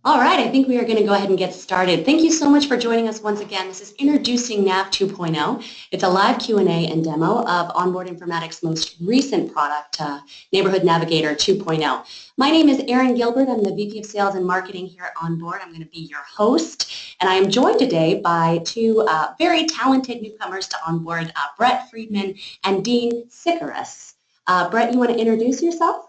All right, I think we are going to go ahead and get started. Thank you so much for joining us once again. This is Introducing NAV 2.0. It's a live Q&A and demo of Onboard Informatics' most recent product, Neighborhood Navigator 2.0. My name is Erin Gilbert. I'm the VP of Sales and Marketing here at Onboard. I'm going to be your host, and I am joined today by two very talented newcomers to Onboard, Brett Friedman and Dean Sikaris. Brett, you want to introduce yourself?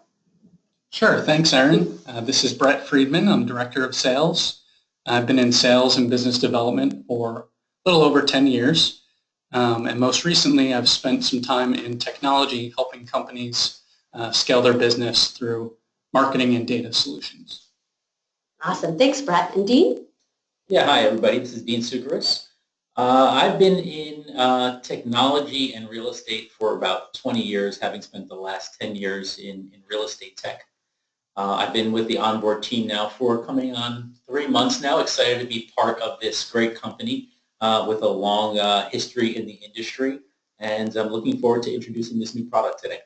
Sure. Thanks, Erin. This is Brett Friedman. I'm Director of Sales. I've been in sales and business development for a little over 10 years. And most recently, I've spent some time in technology helping companies scale their business through marketing and data solutions. Awesome. Thanks, Brett. And Dean? Yeah, hi, everybody. This is Dean Sikaris. I've been in technology and real estate for about 20 years, having spent the last 10 years in real estate tech. I've been with the Onboard team now for coming on 3 months now. Excited to be part of this great company with a long history in the industry, and I'm looking forward to introducing this new product today.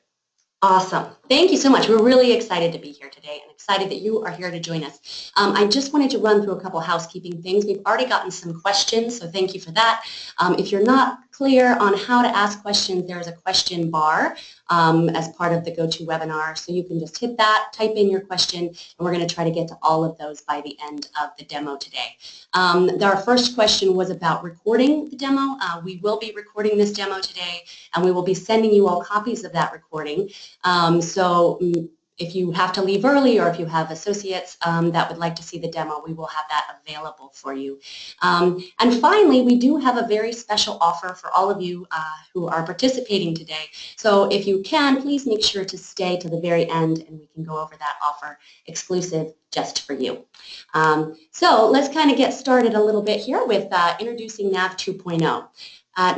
Awesome. Thank you so much. We're really excited to be here today and excited that you are here to join us. I just wanted to run through a couple housekeeping things. We've already gotten some questions, so thank you for that. If you're not clear on how to ask questions, there is a question bar as part of the GoToWebinar, so you can just hit that, type in your question, and we're going to try to get to all of those by the end of the demo today. Our first question was about recording the demo. We will be recording this demo today, and we will be sending you all copies of that recording. So if you have to leave early or if you have associates that would like to see the demo, we will have that available for you. And finally, we do have a very special offer for all of you who are participating today. So if you can, please make sure to stay to the very end and we can go over that offer exclusive just for you. So let's kind of get started a little bit here with introducing NAV 2.0.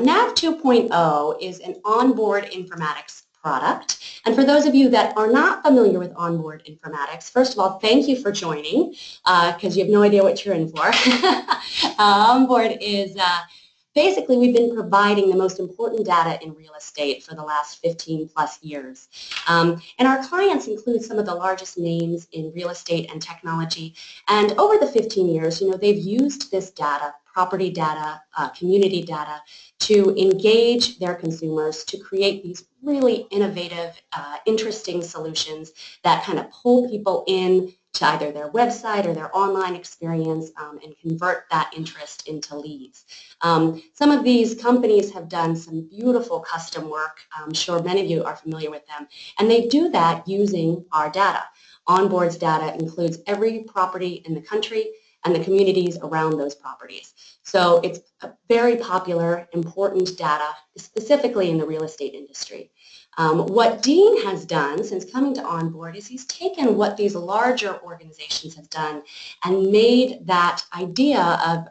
NAV 2.0 is an onboard informatics product. And for those of you that are not familiar with onboard informatics, first of all, thank you for joining because you have no idea what you're in for. Onboard is basically we've been providing the most important data in real estate for the last 15 plus years. And our clients include some of the largest names in real estate and technology. And over the 15 years, they've used this data, property data, community data, to engage their consumers to create these really innovative, interesting solutions that kind of pull people in to either their website or their online experience and convert that interest into leads. Some of these companies have done some beautiful custom work. I'm sure many of you are familiar with them. And they do that using our data. Onboard's data includes every property in the country and the communities around those properties. So it's a very popular, important data, specifically in the real estate industry. What Dean has done since coming to Onboard is he's taken what these larger organizations have done and made that idea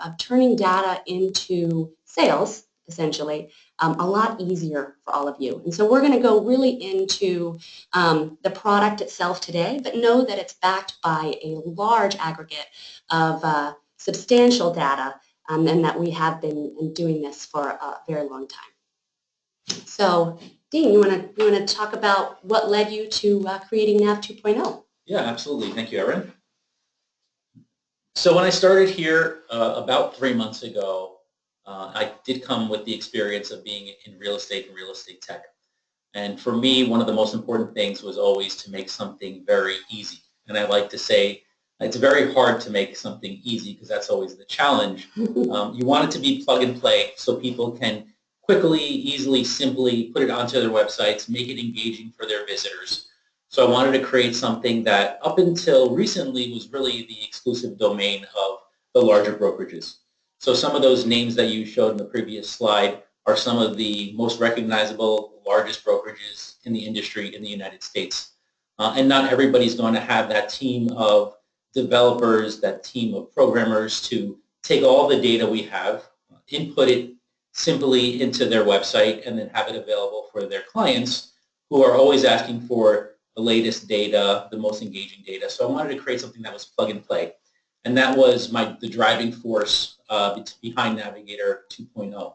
of turning data into sales, essentially, a lot easier for all of you. And so we're going to go really into the product itself today, but know that it's backed by a large aggregate of substantial data and that we have been doing this for a very long time. So Dean, you want to talk about what led you to creating NAV 2.0? Yeah, absolutely. Thank you, Erin. So when I started here about 3 months ago, I did come with the experience of being in real estate and real estate tech. And for me, one of the most important things was always to make something very easy. And I like to say it's very hard to make something easy because that's always the challenge. You want it to be plug and play so people can quickly, easily, simply put it onto their websites, make it engaging for their visitors. So I wanted to create something that up until recently was really the exclusive domain of the larger brokerages. So some of those names that you showed in the previous slide are some of the most recognizable, largest brokerages in the industry in the United States. And not everybody's going to have that team of developers, that team of programmers to take all the data we have, input it simply into their website, and then have it available for their clients who are always asking for the latest data, the most engaging data. So I wanted to create something that was plug and play. And that was the driving force behind Navigator 2.0.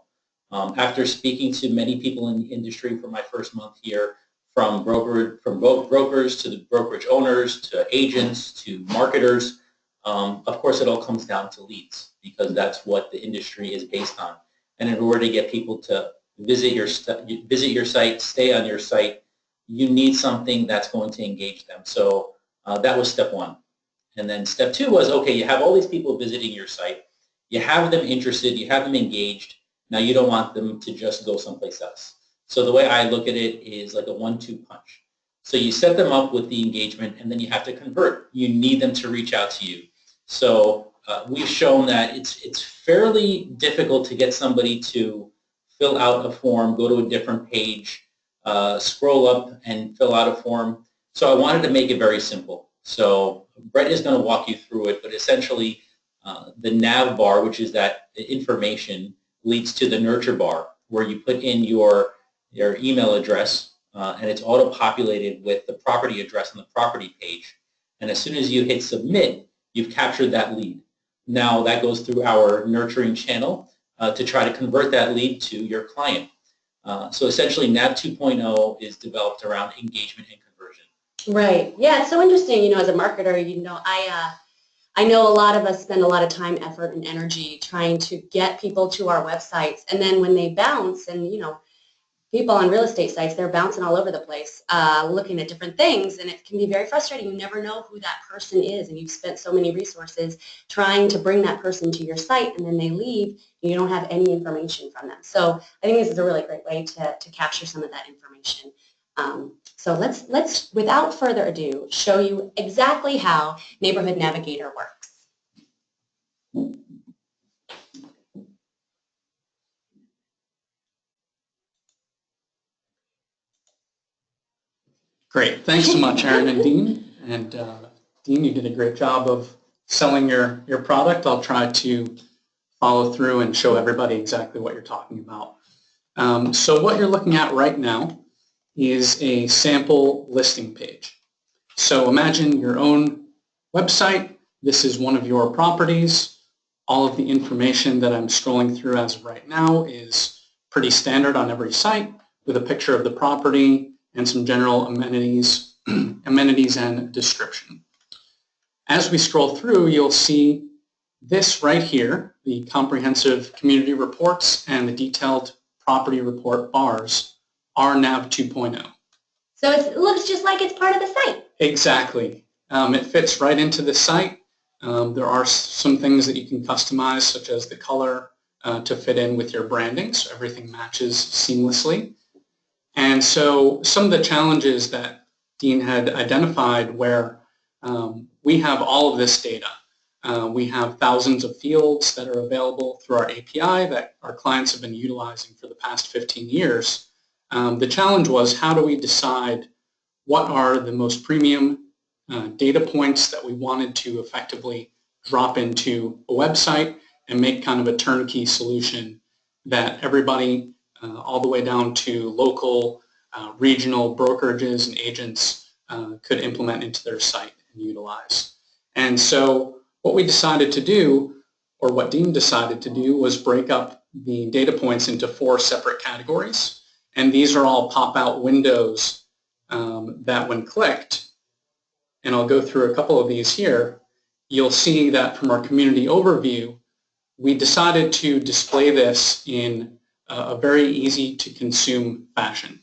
After speaking to many people in the industry for my first month here, from both brokers to the brokerage owners to agents to marketers, Of course, it all comes down to leads because that's what the industry is based on. And in order to get people to visit your site, stay on your site, you need something that's going to engage them. So that was step one. And then step two was, okay, you have all these people visiting your site. You have them interested. You have them engaged. Now you don't want them to just go someplace else. So the way I look at it is like a 1-2 punch. So you set them up with the engagement, and then you have to convert. You need them to reach out to you. So we've shown that it's fairly difficult to get somebody to fill out a form, go to a different page, scroll up and fill out a form. So I wanted to make it very simple. So Brett is going to walk you through it, but essentially the nav bar, which is that information, leads to the nurture bar, where you put in your email address, and it's auto-populated with the property address on the property page. And as soon as you hit submit, you've captured that lead. Now that goes through our nurturing channel to try to convert that lead to your client. So essentially, Nav 2.0 is developed around engagement and conversion. Right. Yeah, it's so interesting. As a marketer, I know a lot of us spend a lot of time, effort, and energy trying to get people to our websites, and then when they bounce, and people on real estate sites, they're bouncing all over the place, looking at different things, and it can be very frustrating. You never know who that person is, and you've spent so many resources trying to bring that person to your site, and then they leave, and you don't have any information from them. So I think this is a really great way to capture some of that information. So let's, without further ado, show you exactly how Neighborhood Navigator works. Great. Thanks so much, Erin and Dean. And Dean, you did a great job of selling your product. I'll try to follow through and show everybody exactly what you're talking about. So what you're looking at right now is a sample listing page. So imagine your own website. This is one of your properties. All of the information that I'm scrolling through as of right now is pretty standard on every site, with a picture of the property and some general amenities and description. As we scroll through, you'll see this right here, the comprehensive community reports and the detailed property report bars are Nav 2.0. So it looks just like it's part of the site. Exactly. It fits right into the site. There are some things that you can customize, such as the color to fit in with your branding, so everything matches seamlessly. And so some of the challenges that Dean had identified where we have all of this data. We have thousands of fields that are available through our API that our clients have been utilizing for the past 15 years. The challenge was, how do we decide what are the most premium data points that we wanted to effectively drop into a website and make kind of a turnkey solution that everybody, all the way down to local, regional brokerages and agents could implement into their site and utilize. And so what we decided to do, or what Dean decided to do, was break up the data points into 4 separate categories. And these are all pop-out windows that when clicked, and I'll go through a couple of these here, you'll see that from our community overview, we decided to display this in a very easy to consume fashion.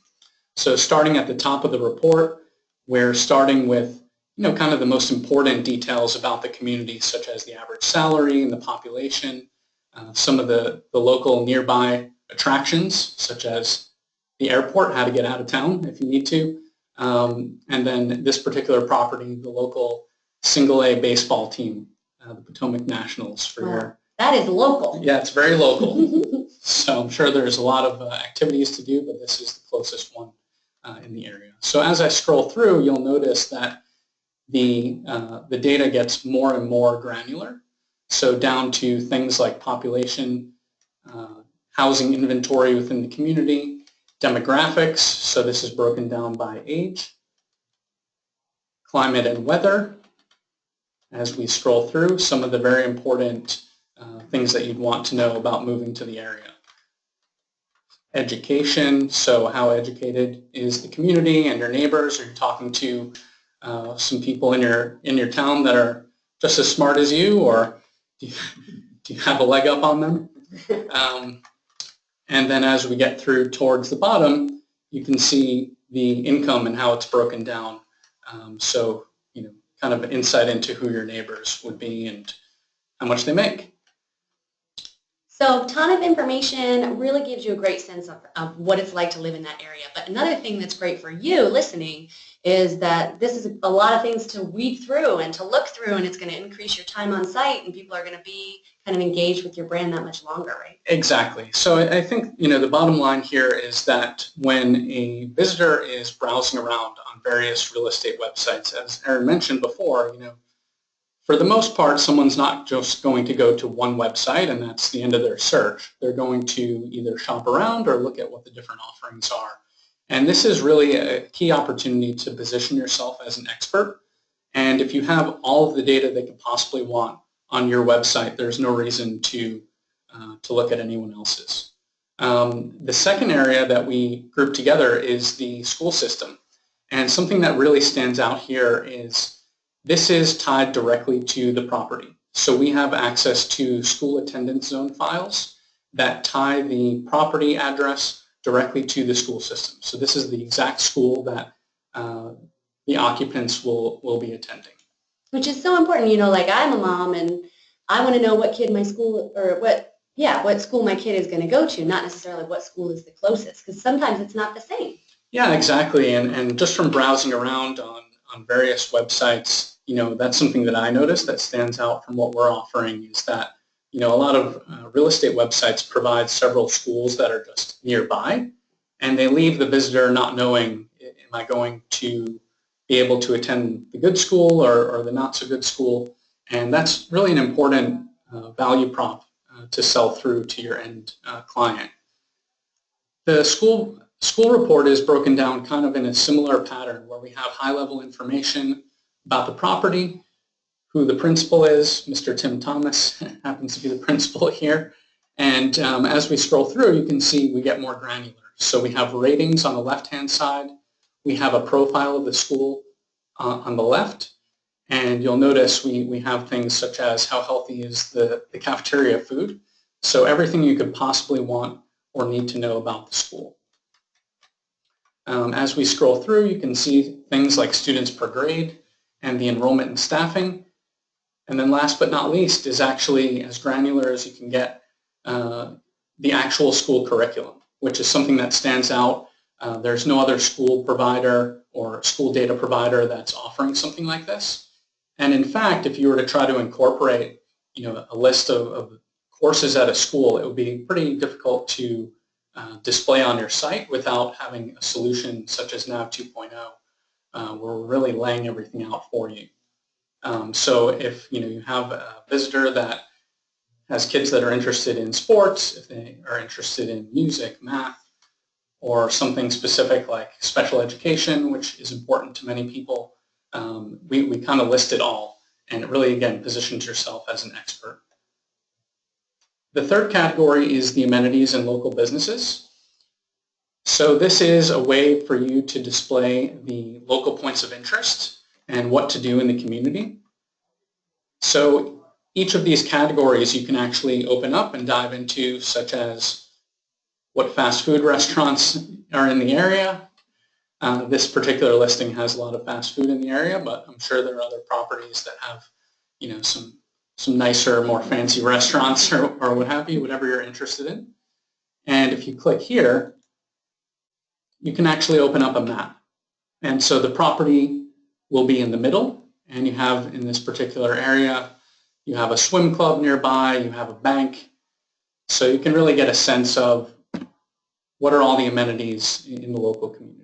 So starting at the top of the report, we're starting with kind of the most important details about the community, such as the average salary and the population, some of the local nearby attractions, such as the airport, how to get out of town if you need to, and then this particular property, the local single-A baseball team, the Potomac Nationals. For your that is local. Yeah, it's very local. So I'm sure there's a lot of activities to do, but this is the closest one in the area. So as I scroll through, you'll notice that the data gets more and more granular. So down to things like population, housing inventory within the community, demographics, so this is broken down by age, climate and weather. As we scroll through, some of the very important things that you'd want to know about moving to the area. Education, so how educated is the community and your neighbors? Are you talking to some people in your town that are just as smart as you, or do you have a leg up on them? And then as we get through towards the bottom, you can see the income and how it's broken down. So, kind of insight into who your neighbors would be and how much they make. So a ton of information really gives you a great sense of what it's like to live in that area. But another thing that's great for you listening is that this is a lot of things to weed through and to look through, and it's going to increase your time on site, and people are going to be kind of engaged with your brand that much longer, right? Exactly. So I think, the bottom line here is that when a visitor is browsing around on various real estate websites, as Erin mentioned before, for the most part, someone's not just going to go to one website and that's the end of their search. They're going to either shop around or look at what the different offerings are. And this is really a key opportunity to position yourself as an expert. And if you have all of the data they could possibly want on your website, there's no reason to look at anyone else's. The second area that we group together is the school system. And something that really stands out here is this is tied directly to the property. So we have access to school attendance zone files that tie the property address directly to the school system. So this is the exact school that the occupants will be attending. Which is so important. Like I'm a mom and I want to know what kid my school, or what school my kid is going to go to, not necessarily what school is the closest, because sometimes it's not the same. Yeah, exactly. And just from browsing around on various websites, that's something that I noticed that stands out from what we're offering is that, a lot of real estate websites provide several schools that are just nearby, and they leave the visitor not knowing, am I going to be able to attend the good school or the not so good school? And that's really an important value prop to sell through to your end client. The school report is broken down kind of in a similar pattern where we have high-level information about the property, who the principal is. Mr. Tim Thomas happens to be the principal here. And as we scroll through, you can see we get more granular. So we have ratings on the left-hand side. We have a profile of the school on the left. And you'll notice we have things such as how healthy is the cafeteria food. So everything you could possibly want or need to know about the school. As we scroll through, you can see things like students per grade and the enrollment and staffing. And then last but not least is actually as granular as you can get the actual school curriculum, which is something that stands out. There's no other school provider or school data provider that's offering something like this. And in fact, if you were to try to incorporate a list of courses at a school, it would be pretty difficult to display on your site without having a solution such as Nav 2.0, where we're really laying everything out for you. So if you have a visitor that has kids that are interested in sports, if they are interested in music, math, or something specific like special education, which is important to many people, we kind of list it all, and it really, again, positions yourself as an expert. The third category is the amenities and local businesses. So this is a way for you to display the local points of interest and what to do in the community. So each of these categories you can actually open up and dive into, such as what fast food restaurants are in the area. This particular listing has a lot of fast food in the area, but I'm sure there are other properties that have, some nicer, more fancy restaurants or what have you, whatever you're interested in. And if you click here, you can actually open up a map. And so the property will be in the middle, and you have in this particular area, you have a swim club nearby, you have a bank. So you can really get a sense of what are all the amenities in the local community.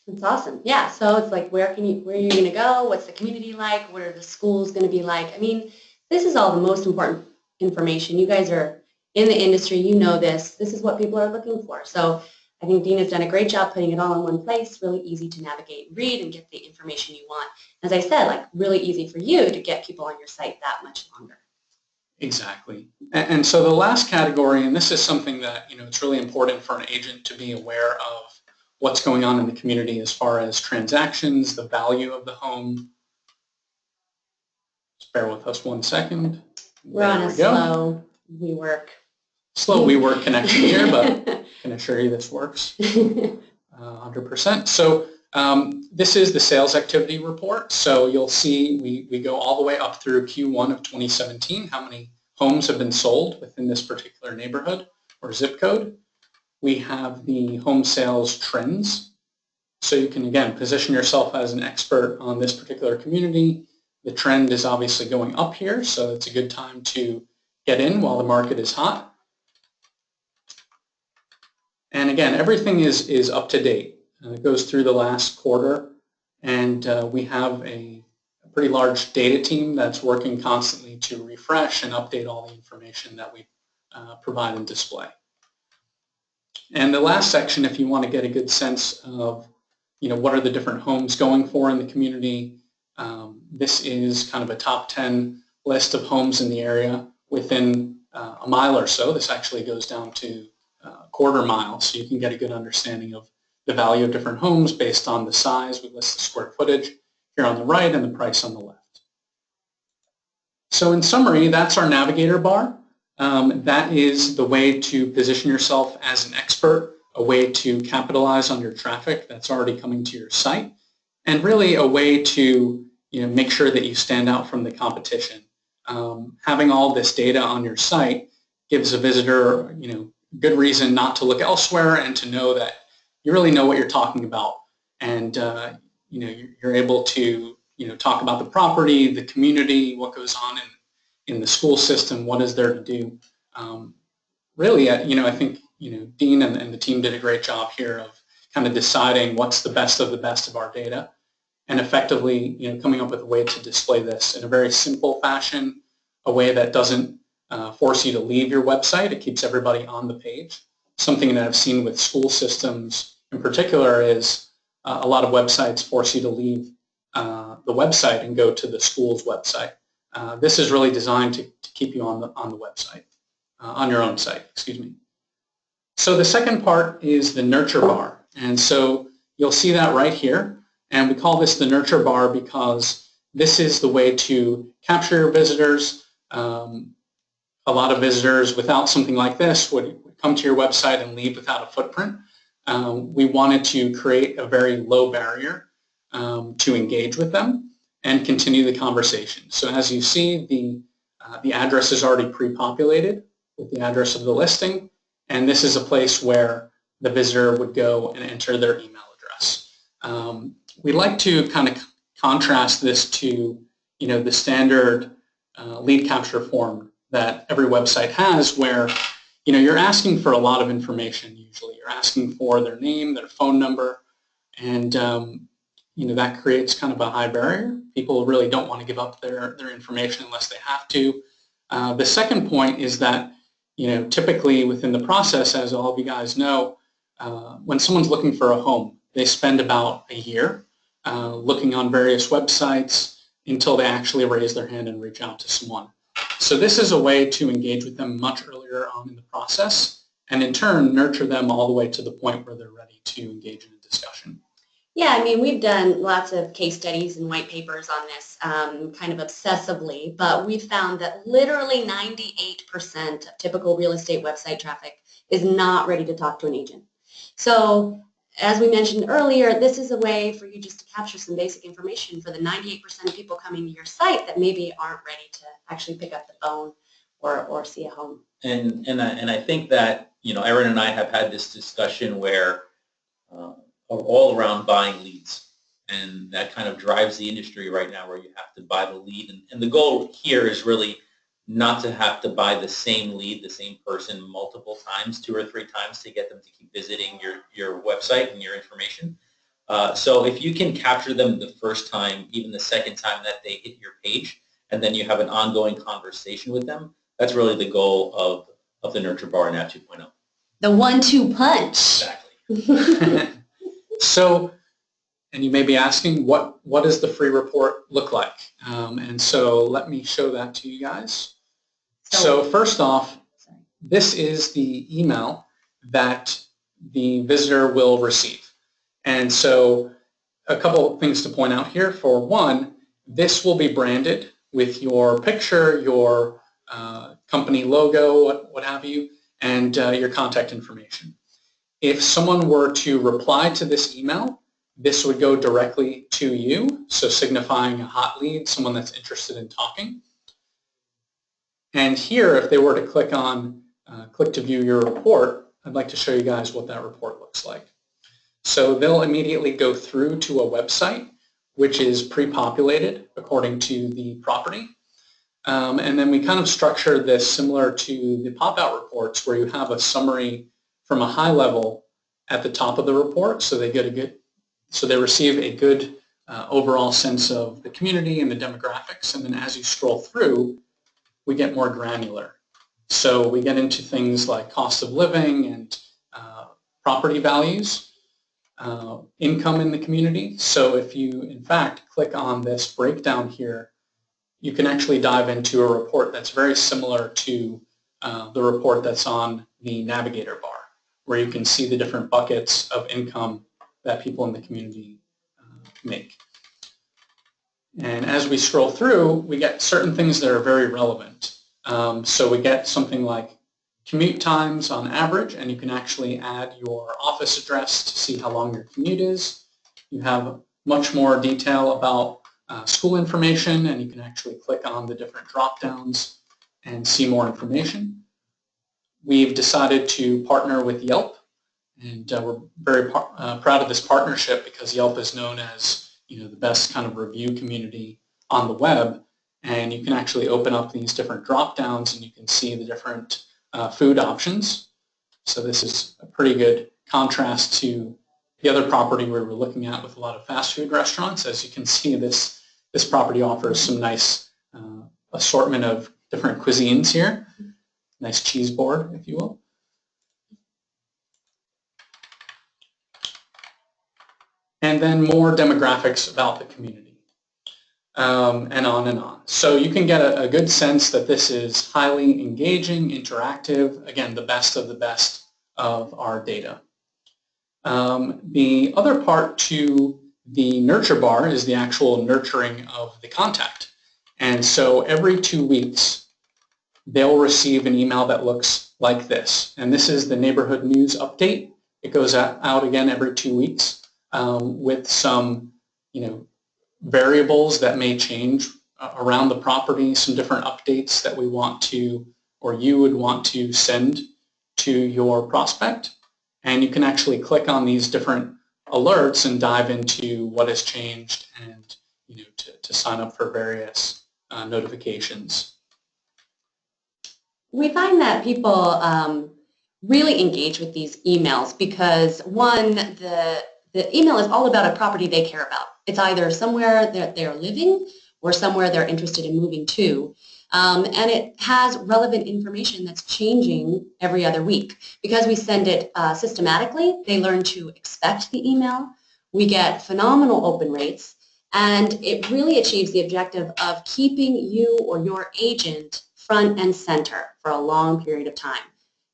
That's awesome. Yeah, so it's like where are you going to go? What's the community like? What are the schools going to be like? I mean, this is all the most important information. You guys are in the industry, you know this. This is what people are looking for. So I think Dean has done a great job putting it all in one place, really easy to navigate and read and get the information you want. As I said, like really easy for you to get people on your site that much longer. Exactly. And so the last category, and this is something that, it's really important for an agent to be aware of what's going on in the community as far as transactions, the value of the home. bear with us 1 second. We're on a slow WeWork connection here, but can assure you this works 100%. So this is the sales activity report. So you'll see we go all the way up through Q1 of 2017, how many homes have been sold within this particular neighborhood or zip code. We have the home sales trends. So you can, again, position yourself as an expert on this particular community. The trend is obviously going up here, so it's a good time to get in while the market is hot. And again, everything is up to date. It goes through the last quarter, and we have a pretty large data team that's working constantly to refresh and update all the information that we provide and display. And the last section, if you want to get a good sense of what are the different homes going for in the community, this is kind of a top 10 list of homes in the area within a mile or so. This actually goes down to a quarter mile, so you can get a good understanding of the value of different homes based on the size. We list the square footage here on the right and the price on the left. So in summary, that's our navigator bar. That is the way to position yourself as an expert, a way to capitalize on your traffic that's already coming to your site, and really a way to make sure that you stand out from the competition. Having all this data on your site gives a visitor good reason not to look elsewhere and to know that you really know what you're talking about, and you're able to talk about the property, the community, what goes on in the school system, what is there to do. Really, I think Dean and the team did a great job here of kind of deciding what's the best of our data, and effectively coming up with a way to display this in a very simple fashion, a way that doesn't force you to leave your website. It keeps everybody on the page. Something that I've seen with school systems in particular is a lot of websites force you to leave the website and go to the school's website. This is really designed to keep you on the website, on your own site, excuse me. So the second part is the nurture bar, and so you'll see that right here, and we call this the nurture bar because this is the way to capture your visitors. A lot of visitors without something like this would come to your website and leave without a footprint. We wanted to create a very low barrier to engage with them and continue the conversation. So as you see, the address is already pre-populated with the address of the listing, and this is a place where the visitor would go and enter their email address. We like to kind of contrast this to the standard lead capture form that every website has, where you're asking for a lot of information. Usually you're asking for their name, their phone number, and that creates kind of a high barrier. People really don't want to give up their information unless they have to. The second point is that typically within the process, as all of you guys know, when someone's looking for a home, they spend about a year looking on various websites until they actually raise their hand and reach out to someone. So this is a way to engage with them much earlier on in the process, and in turn nurture them all the way to the point where they're ready to engage in a discussion. Yeah, I mean, we've done lots of case studies and white papers on this kind of obsessively, but we've found that literally 98% of typical real estate website traffic is not ready to talk to an agent. So as we mentioned earlier, this is a way for you just to capture some basic information for the 98% of people coming to your site that maybe aren't ready to actually pick up the phone or see a home. And I think that Erin and I have had this discussion where all around buying leads, and that kind of drives the industry right now, where you have to buy the lead, and the goal here is really not to have to buy the same lead, the same person multiple times, 2 or 3 times, to get them to keep visiting your website and your information. So if you can capture them the first time, even the second time that they hit your page, and then you have an ongoing conversation with them, that's really the goal of the Nurture Bar in App 2.0. The 1-2 punch. Exactly. So, and you may be asking, what does the free report look like? And so let me show that to you guys. So first off, this is the email that the visitor will receive. And so a couple of things to point out here. For one, this will be branded with your picture, your company logo, what have you, and your contact information. If someone were to reply to this email, this would go directly to you, so signifying a hot lead, someone that's interested in talking. And here, if they were to click on click to view your report, I'd like to show you guys what that report looks like. So they'll immediately go through to a website which is pre-populated according to the property. And then we kind of structure this similar to the pop-out reports where you have a summary from a high level at the top of the report, so they receive a good overall sense of the community and the demographics. And then as you scroll through, we get more granular. So we get into things like cost of living and property values, income in the community. So if you, in fact, click on this breakdown here, you can actually dive into a report that's very similar to the report that's on the Navigator bar, where you can see the different buckets of income that people in the community make. And as we scroll through, we get certain things that are very relevant. So we get something like commute times on average, and you can actually add your office address to see how long your commute is. You have much more detail about school information, and you can actually click on the different drop-downs and see more information. We've decided to partner with Yelp, and we're very proud of this partnership because Yelp is known as the best kind of review community on the web, and you can actually open up these different drop-downs and you can see the different food options. So this is a pretty good contrast to the other property we were looking at with a lot of fast food restaurants. As you can see, this property offers some nice assortment of different cuisines here. Nice cheese board, if you will. And then more demographics about the community, and on and on. So you can get a good sense that this is highly engaging, interactive, again, the best of our data. The other part to the nurture bar is the actual nurturing of the contact. And so every 2 weeks, they'll receive an email that looks like this. And this is the neighborhood news update. It goes out again every 2 weeks with some, variables that may change around the property, some different updates that we want to, or you would want to send to your prospect. And you can actually click on these different alerts and dive into what has changed and to sign up for various notifications. We find that people really engage with these emails because, one, the email is all about a property they care about. It's either somewhere that they're living or somewhere they're interested in moving to. And it has relevant information that's changing every other week. Because we send it systematically, they learn to expect the email. We get phenomenal open rates, and it really achieves the objective of keeping you or your agent front and center for a long period of time.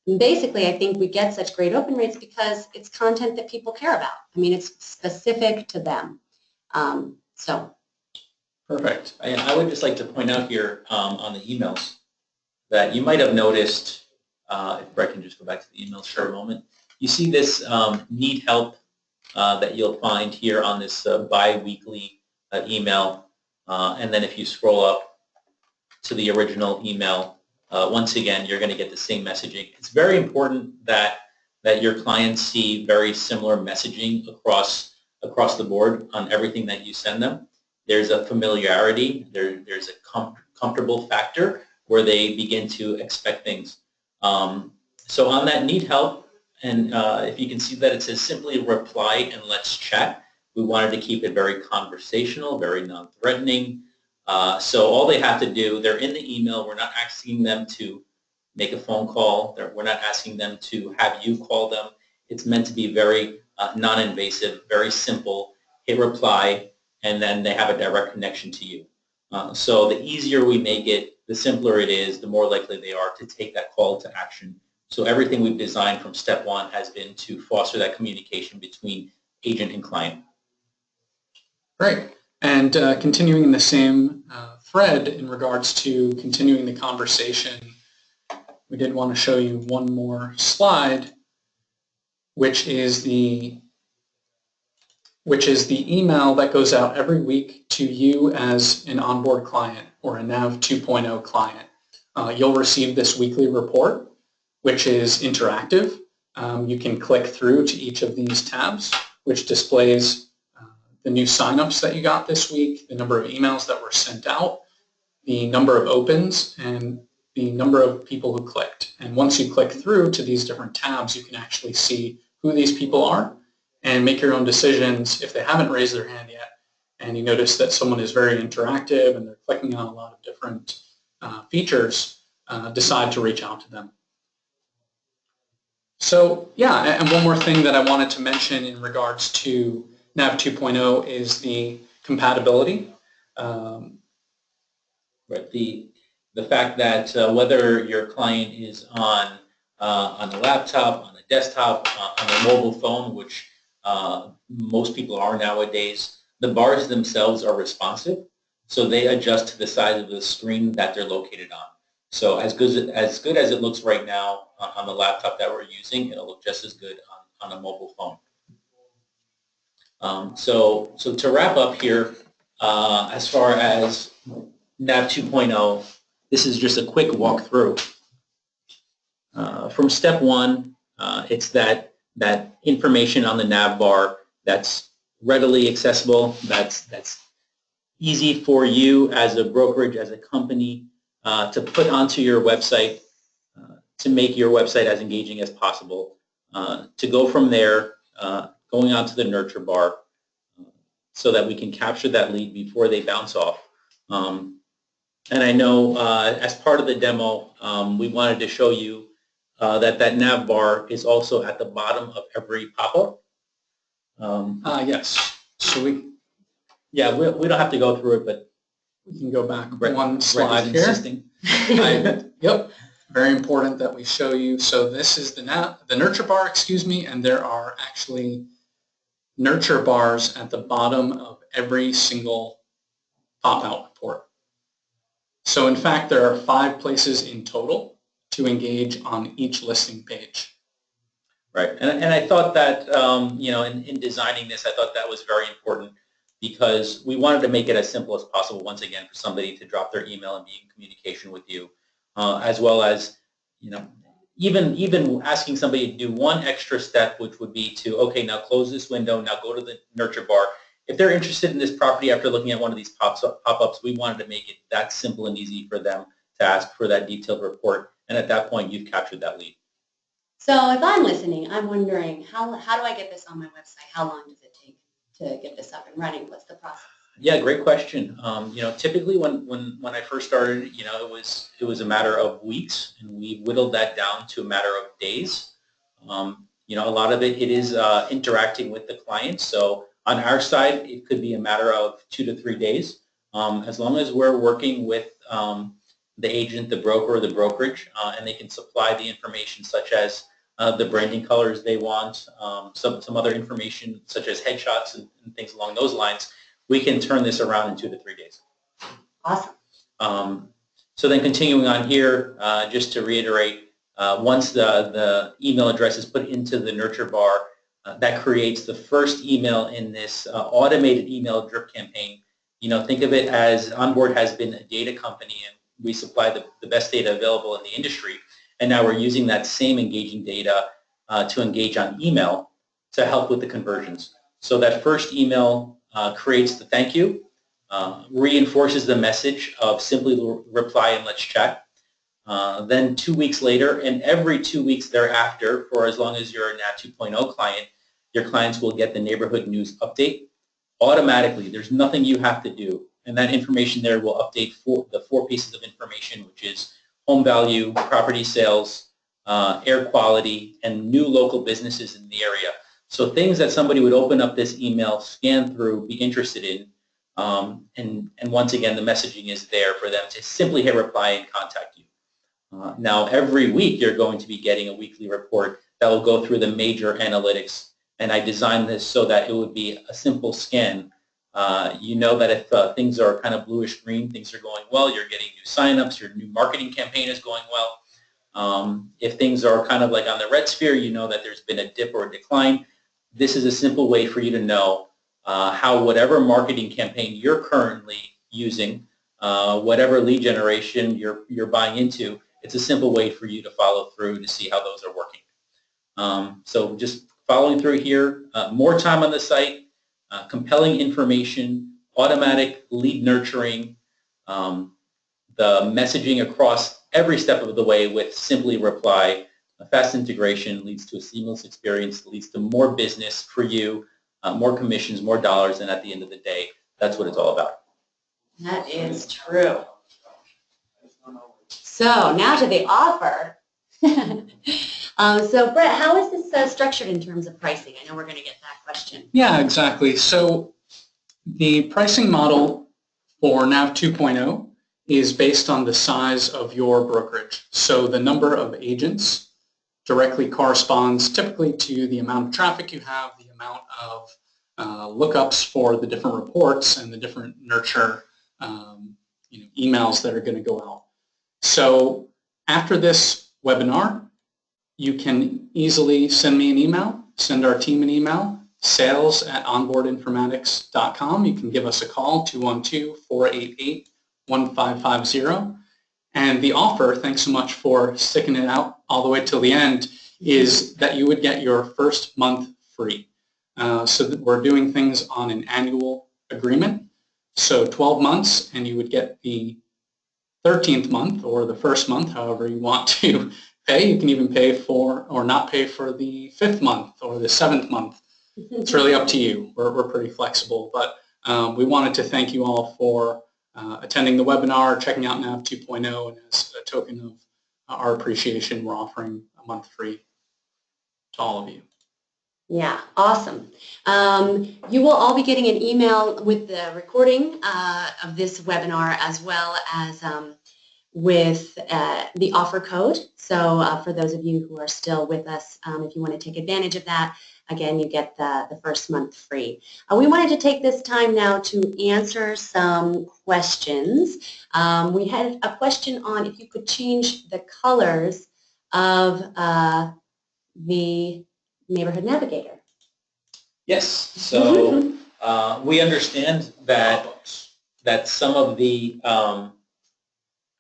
And basically, I think we get such great open rates because it's content that people care about. I mean, it's specific to them. Perfect. I would just like to point out here on the emails that you might have noticed, if Brett can just go back to the emails for a moment, you see this need help that you'll find here on this bi-weekly email. And then if you scroll up to the original email, once again, you're going to get the same messaging. It's very important that your clients see very similar messaging across the board on everything that you send them. There's a familiarity, there's a comfortable factor where they begin to expect things. So on that need help, and if you can see that it says simply reply and let's chat, we wanted to keep it very conversational, very non-threatening. So all they have to do, they're in the email, we're not asking them to make a phone call, we're not asking them to have you call them. It's meant to be very non-invasive, very simple, hit reply, and then they have a direct connection to you. So the easier we make it, the simpler it is, the more likely they are to take that call to action. So everything we've designed from step one has been to foster that communication between agent and client. Great. And continuing in the same thread in regards to continuing the conversation, we did want to show you one more slide, which is the email that goes out every week to you as an onboard client or a Nav 2.0 client. You'll receive this weekly report, which is interactive. You can click through to each of these tabs, which displays the new signups that you got this week, the number of emails that were sent out, the number of opens, and the number of people who clicked. And once you click through to these different tabs, you can actually see who these people are and make your own decisions if they haven't raised their hand yet. And you notice that someone is very interactive and they're clicking on a lot of different features, decide to reach out to them. So yeah, and one more thing that I wanted to mention in regards to Nav 2.0 is the compatibility. Right. The fact that whether your client is on a laptop, on a desktop, on a mobile phone, which most people are nowadays, the bars themselves are responsive, so they adjust to the size of the screen that they're located on. So as good as it looks right now on the laptop that we're using, it'll look just as good on a mobile phone. So to wrap up here, as far as Nav 2.0, this is just a quick walkthrough. From step one, it's that information on the nav bar that's readily accessible, that's easy for you as a brokerage, as a company, to put onto your website, to make your website as engaging as possible. To go from there, going onto the nurture bar, so that we can capture that lead before they bounce off. And I know as part of the demo, we wanted to show you that nav bar is also at the bottom of every pop-up. Yes. So we don't have to go through it, but we can go back Brett, one slide Brett here. insisting. Yep. Very important that we show you. So this is the nurture bar, excuse me, and there are actually nurture bars at the bottom of every single pop-out report. So in fact, there are 5 places in total to engage on each listing page. Right, and I thought that, in designing this, I thought that was very important because we wanted to make it as simple as possible, once again, for somebody to drop their email and be in communication with you, as well as, even asking somebody to do one extra step, which would be to, okay, now close this window, now go to the nurture bar. If they're interested in this property after looking at one of these pop-ups, we wanted to make it that simple and easy for them to ask for that detailed report. And at that point, you've captured that lead. So if I'm listening, I'm wondering, how do I get this on my website? How long does it take to get this up and running? What's the process? Yeah, great question. Typically when I first started, it was a matter of weeks, and we whittled that down to a matter of days. A lot of it is interacting with the client. So on our side, it could be a matter of 2 to 3 days, as long as we're working with the agent, the broker, or the brokerage, and they can supply the information such as the branding colors they want, some other information such as headshots and things along those lines. We can turn this around in 2 to 3 days. Awesome. So then continuing on here, just to reiterate, once the email address is put into the nurture bar, that creates the first email in this automated email drip campaign. Think of it as Onboard has been a data company, and we supply the best data available in the industry. And now we're using that same engaging data to engage on email to help with the conversions. So that first email creates the thank you, reinforces the message of simply reply and let's chat. Then 2 weeks later, and every 2 weeks thereafter, for as long as you're a Nav 2.0 client, your clients will get the neighborhood news update automatically. There's nothing you have to do. And that information there will update the 4 pieces of information, which is home value, property sales, air quality, and new local businesses in the area. So things that somebody would open up this email, scan through, be interested in, and once again, the messaging is there for them to simply hit reply and contact you. Now, every week, you're going to be getting a weekly report that will go through the major analytics, and I designed this so that it would be a simple scan You know that if things are kind of bluish green, things are going well. You're getting new signups. Your new marketing campaign is going well. If things are kind of like on the red sphere, you know that there's been a dip or a decline. This is a simple way for you to know how whatever marketing campaign you're currently using, whatever lead generation you're buying into, it's a simple way for you to follow through to see how those are working. So just following through here, more time on the site, compelling information, automatic lead nurturing, the messaging across every step of the way with simply reply. A fast integration leads to a seamless experience, leads to more business for you, more commissions, more dollars, and at the end of the day, that's what it's all about. That is true. So now to the offer. So Brett, how is this structured in terms of pricing? I know we're going to get that question. Yeah, exactly. So the pricing model for NAV 2.0 is based on the size of your brokerage. So the number of agents directly corresponds typically to the amount of traffic you have, the amount of lookups for the different reports and the different nurture emails that are going to go out. So after this webinar, you can easily send me an email, send our team an email, sales@onboardinformatics.com. You can give us a call, 212-488-1550. And the offer, thanks so much for sticking it out all the way till the end, is that you would get your first month free. So that we're doing things on an annual agreement. So 12 months, and you would get the 13th month or the first month, however you want to pay. You can even pay for or not pay for the 5th month or the 7th month. It's really up to you. We're pretty flexible, but we wanted to thank you all for attending the webinar, checking out NAV 2.0, and as a token of our appreciation, we're offering a month free to all of you. Yeah, awesome. You will all be getting an email with the recording of this webinar as well as with the offer code. So for those of you who are still with us, if you want to take advantage of that, again, you get the first month free. We wanted to take this time now to answer some questions. We had a question on if you could change the colors of the Neighborhood Navigator. Yes, so we understand that some of the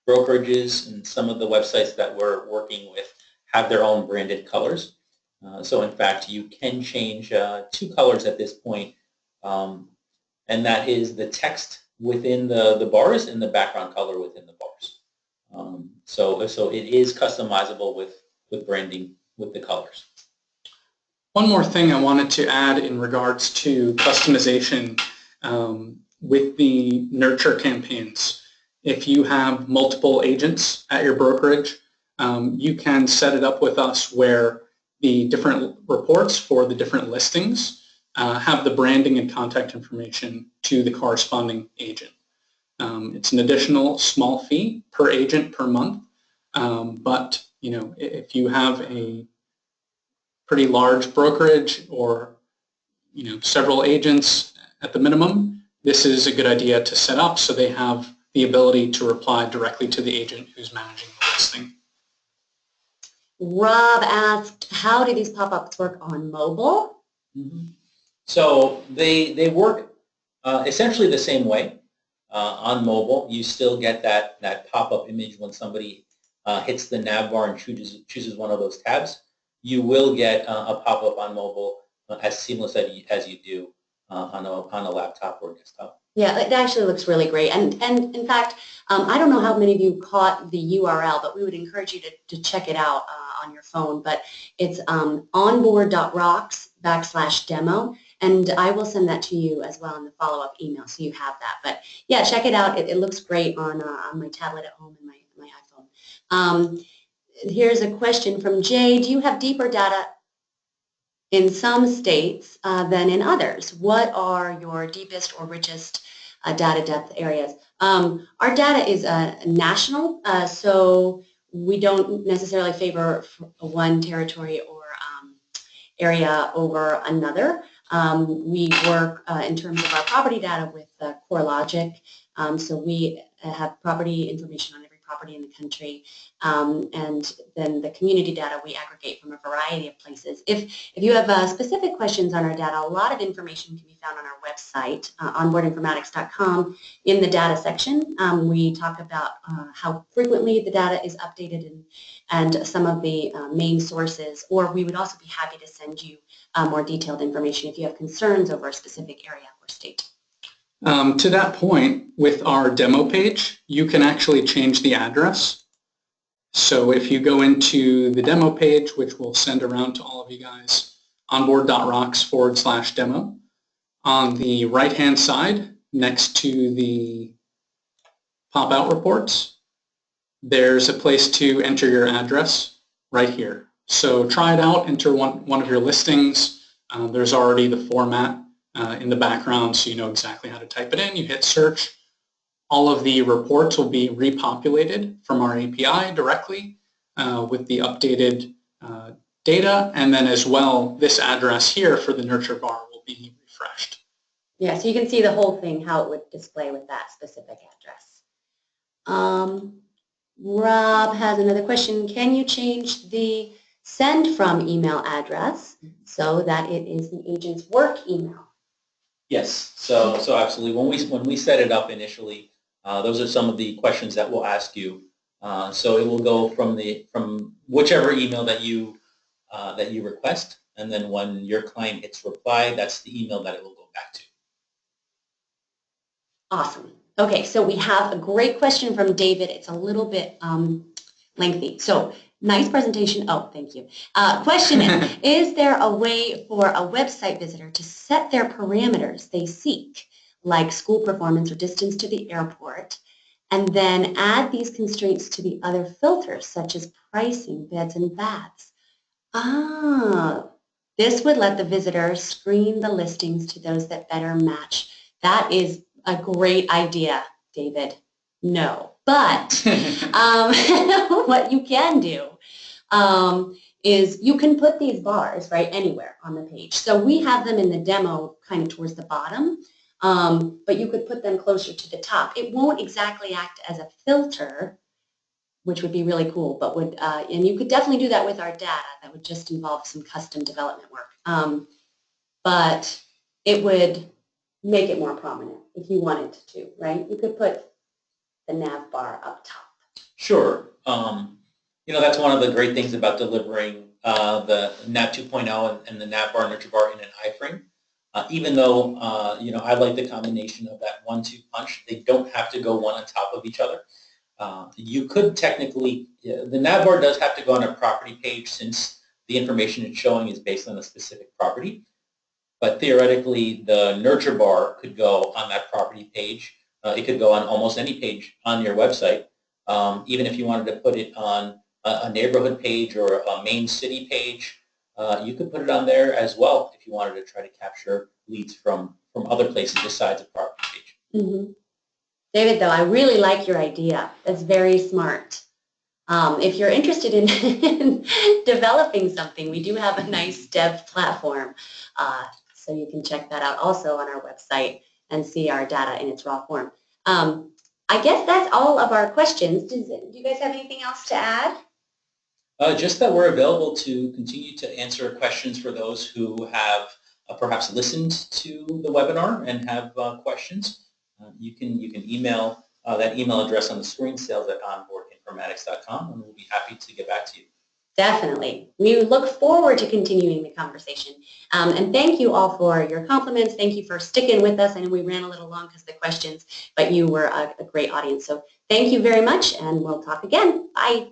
brokerages and some of the websites that we're working with have their own branded colors. So in fact, you can change 2 colors at this point, and that is the text within the bars and the background color within the bars. So it is customizable with branding with the colors. One more thing I wanted to add in regards to customization with the nurture campaigns. If you have multiple agents at your brokerage, you can set it up with us where the different reports for the different listings have the branding and contact information to the corresponding agent. It's an additional small fee per agent per month, but if you have a pretty large brokerage or several agents at the minimum, this is a good idea to set up so they have the ability to reply directly to the agent who's managing the listing. Rob asked, how do these pop-ups work on mobile? So they work essentially the same way. On mobile, you still get that pop-up image when somebody hits the nav bar and chooses one of those tabs. You will get a pop-up on mobile as seamless as you do on a laptop or desktop. Yeah, it actually looks really great. And in fact, I don't know how many of you caught the URL, but we would encourage you to check it out on your phone. But it's onboard.rocks/demo. And I will send that to you as well in the follow-up email so you have that. But yeah, check it out. It looks great on my tablet at home and my iPhone. Here's a question from Jay. Do you have deeper data in some states than in others? What are your deepest or richest data depth areas? Our data is national, so we don't necessarily favor one territory or area over another. We work in terms of our property data with CoreLogic. So we have property information on every property in the country. And then the community data we aggregate from a variety of places. If you have specific questions on our data, a lot of information can be found on our website, onboardinformatics.com. In the data section, we talk about how frequently the data is updated and some of the main sources, or we would also be happy to send you more detailed information if you have concerns over a specific area or state. To that point, with our demo page, you can actually change the address. So if you go into the demo page, which we'll send around to all of you guys, onboard.rocks/demo, on the right-hand side, next to the pop-out reports, there's a place to enter your address right here. So try it out, enter one of your listings. There's already the format in the background, so you know exactly how to type it in. You hit search. All of the reports will be repopulated from our API directly with the updated data, and then as well, this address here for the nurture bar will be refreshed. Yeah, so you can see the whole thing, how it would display with that specific address. Rob has another question. Can you change the send from email address so that it is the agent's work email? Yes, so absolutely. When we set it up initially, those are some of the questions that we'll ask you. So it will go from whichever email that you request, and then when your client hits reply, that's the email that it will go back to. Awesome. Okay, so we have a great question from David. It's a little bit lengthy. So nice presentation. Oh, thank you. Question is there a way for a website visitor to set their parameters they seek, like school performance or distance to the airport, and then add these constraints to the other filters, such as pricing, beds, and baths? This would let the visitor screen the listings to those that better match. That is a great idea, David. No. But what you can do is you can put these bars right anywhere on the page. So we have them in the demo kind of towards the bottom, but you could put them closer to the top. It won't exactly act as a filter, which would be really cool, but and you could definitely do that with our data. That would just involve some custom development work. But it would make it more prominent if you wanted to, right? You could put the nav bar up top. Sure. That's one of the great things about delivering the nav 2.0 and the nav bar and nurture bar in an iframe. Even though, I like the combination of that 1-2 punch, they don't have to go one on top of each other. You could technically, the nav bar does have to go on a property page since the information it's showing is based on a specific property. But theoretically, the nurture bar could go on that property page. It could go on almost any page on your website. Even if you wanted to put it on a neighborhood page or a main city page, you could put it on there as well if you wanted to try to capture leads from other places besides a property page. Mm-hmm. David, though, I really like your idea. That's very smart. If you're interested in developing something, we do have a nice dev platform. So you can check that out also on our website and see our data in its raw form. I guess that's all of our questions. Do you guys have anything else to add? Just that we're available to continue to answer questions for those who have perhaps listened to the webinar and have questions. You can email that email address on the screen, sales@onboardinformatics.com, and we'll be happy to get back to you. Definitely. We look forward to continuing the conversation. And thank you all for your compliments. Thank you for sticking with us. I know we ran a little long because of the questions, but you were a great audience. So thank you very much, and we'll talk again. Bye.